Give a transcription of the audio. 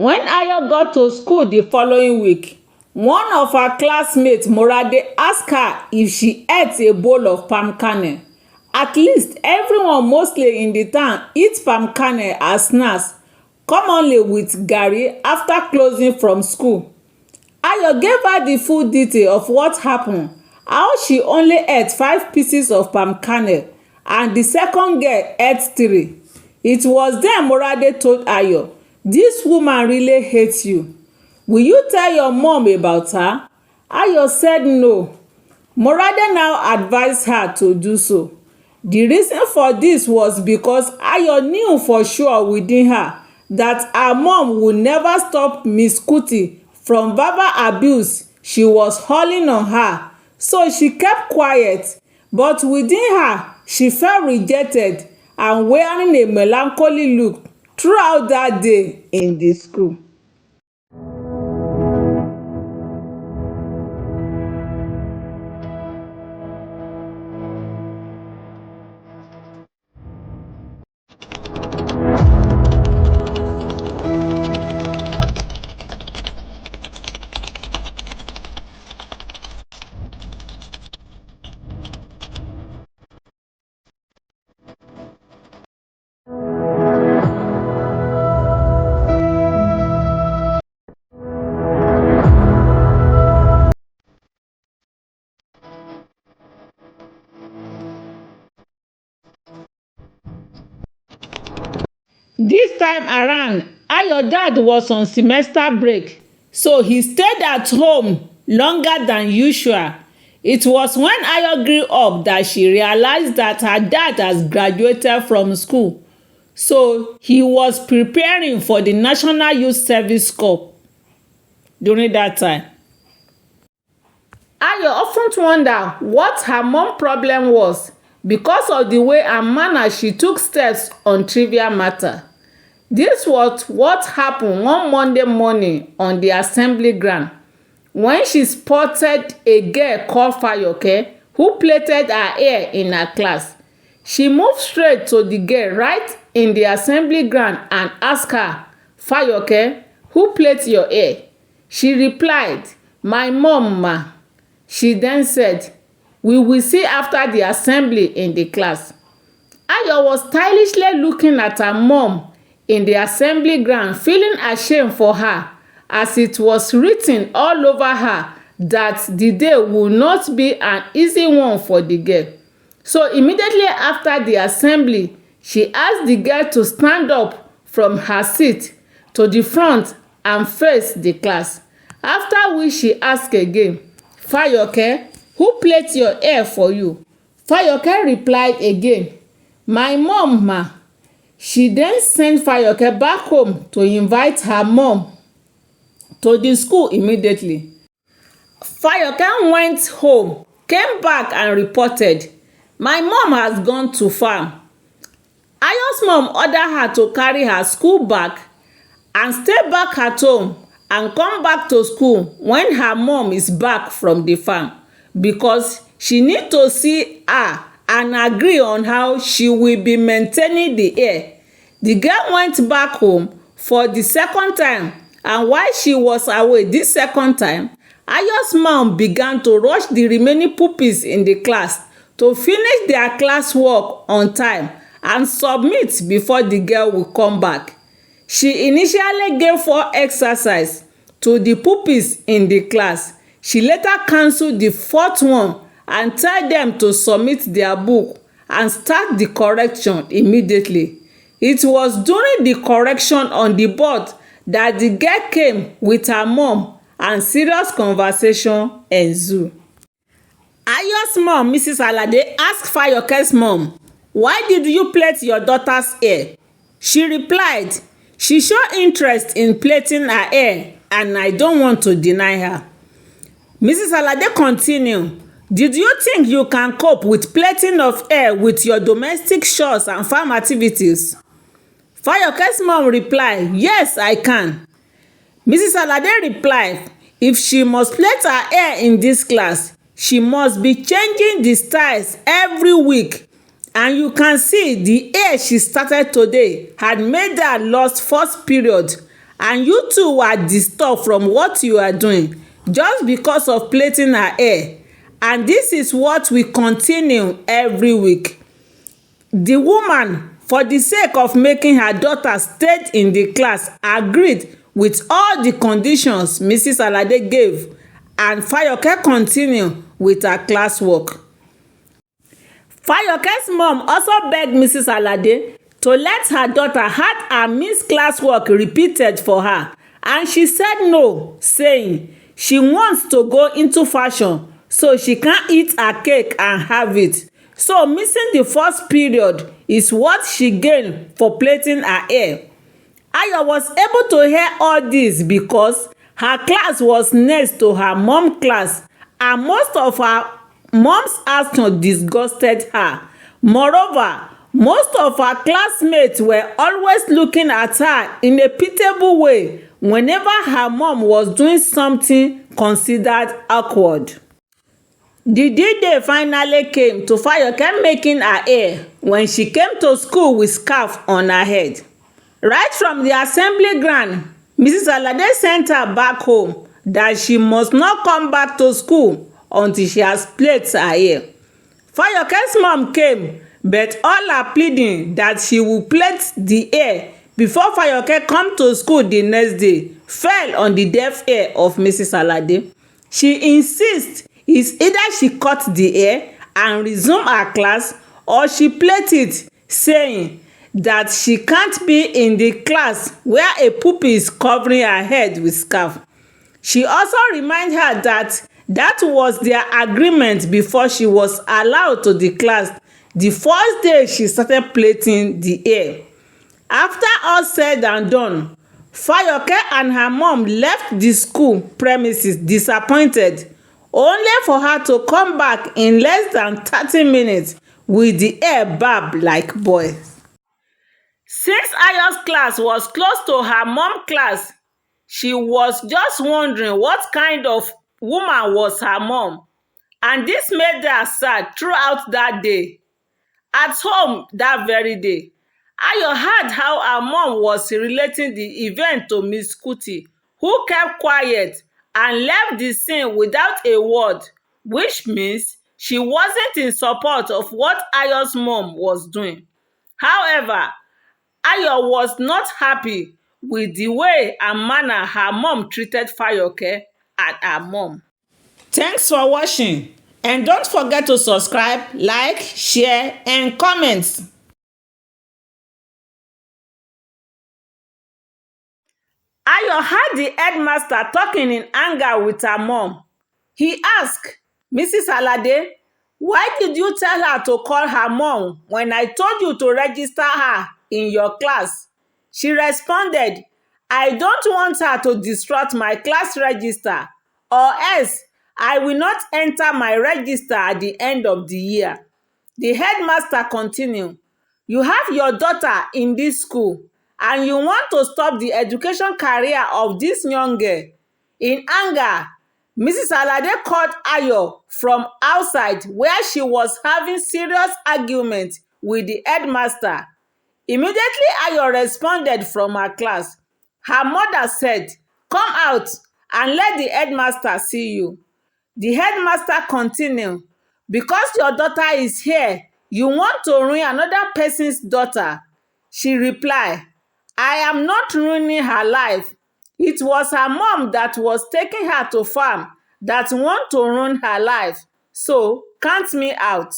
When Ayo got to school the following week, one of her classmates, Morade, asked her if she ate a bowl of palm kernel. At least everyone mostly in the town eats palm kernel as snacks, commonly with garri after closing from school. Ayo gave her the full detail of what happened, how she only ate 5 pieces of palm kernel and the second girl ate 3. It was then Morade told Ayo, "This woman really hates you. Will you tell your mom about her?" Ayo said no. Morade now advised her to do so. The reason for this was because Ayo knew for sure within her that her mom would never stop Miss Kuti from verbal abuse she was hurling on her, so she kept quiet. But within her, she felt rejected and wearing a melancholy look throughout that day in the school. This time around, Ayo's dad was on semester break, so he stayed at home longer than usual. It was when Ayo grew up that she realized that her dad has graduated from school, so he was preparing for the National Youth Service Corps during that time. Ayo often wondered what her mom's problem was because of the way and manner she took steps on trivial matter. This was what happened one Monday morning on the assembly ground when she spotted a girl called Fayoke who plaited her hair in her class. She moved straight to the girl right in the assembly ground and asked her, "Fayoke, who plait your hair?" She replied, "My mom, ma." She then said, "We will see after the assembly in the class." Ayo was stylishly looking at her mom in the assembly ground, feeling ashamed for her, as it was written all over her that the day would not be an easy one for the girl. So immediately after the assembly, she asked the girl to stand up from her seat to the front and face the class. After which she asked again, "Fayoke, who plait your hair for you?" Fayoke replied again, "My mom, ma." She then sent Fayoke back home to invite her mom to the school immediately. Fayoke went home, came back and reported, "My mom has gone to farm." Ayo's mom ordered her to carry her school bag and stay back at home and come back to school when her mom is back from the farm, because she need to see her and agree on how she will be maintaining the hair. The girl went back home for the second time, and while she was away this second time, Ayo's mom began to rush the remaining pupils in the class to finish their classwork on time and submit before the girl will come back. She initially gave 4 exercises to the pupils in the class. She later cancelled the 4th one and tell them to submit their book and start the correction immediately. It was during the correction on the board that the girl came with her mom and serious conversation ensued. Ayo's mom, Mrs. Alade, asked Fayoke's mom, "Why did you plait your daughter's hair?" She replied, "She showed interest in plaiting her hair and I don't want to deny her." Mrs. Alade continued, "Did you think you can cope with plaiting of hair with your domestic chores and farm activities?" Fayoke's mom replied, "Yes, I can." Mrs. Alade replied, "If she must plait her hair in this class, she must be changing the styles every week. And you can see the hair she started today had made her lost first period and you too were disturbed from what you are doing just because of plaiting her hair, and this is what we continue every week. The woman, for the sake of making her daughter stay in the class, agreed with all the conditions Mrs. Alade gave, and Fayoke continued with her classwork. Fayoke's mom also begged Mrs. Alade to let her daughter have her missed classwork repeated for her, and she said no, saying she wants to go into fashion so she can eat her cake and have it. So missing the first period is what she gained for plaiting her hair. Ayo was able to hear all this because her class was next to her mom's class, and most of her mom's actions disgusted her. Moreover, most of her classmates were always looking at her in a pitiable way whenever her mom was doing something considered awkward. The D-Day finally came to Fayoke making her hair when she came to school with scarf on her head. Right from the assembly ground, Mrs. Alade sent her back home that she must not come back to school until she has plaited her hair. Fayoke's mom came, but all her pleading that she will plait the hair before Fayoke come to school the next day fell on the deaf ear of Mrs. Alade. She insists it's either she cut the hair and resume her class, or she plait it, saying that she can't be in the class where a pupil is covering her head with scarf. She also reminded her that that was their agreement before she was allowed to the class the first day she started plaiting the hair. After all said and done, Fayoke and her mom left the school premises disappointed, only for her to come back in less than 30 minutes with the hair barbed like boys. Since Ayo's class was close to her mom's class, she was just wondering what kind of woman was her mom, and this made her sad throughout that day. At home that very day, Ayo heard how her mom was relating the event to Miss Kuti, who kept quiet and left the scene without a word, which means she wasn't in support of what Ayo's mom was doing. However, Ayo was not happy with the way and manner her mom treated Fayoke and her mom. Thanks for watching, and don't forget to subscribe, like, share, and comment. Ayo heard the headmaster talking in anger with her mom. He asked, "Mrs. Alade, why did you tell her to call her mom when I told you to register her in your class?" She responded, "I don't want her to disrupt my class register, or else I will not enter my register at the end of the year." The headmaster continued, "You have your daughter in this school, and you want to stop the education career of this young girl." In anger, Mrs. Alade called Ayo from outside where she was having serious argument with the headmaster. Immediately, Ayo responded from her class. Her mother said, "Come out and let the headmaster see you." The headmaster continued, "Because your daughter is here, you want to ruin another person's daughter." She replied, "I am not ruining her life. It was her mom that was taking her to farm that want to ruin her life. So, count me out."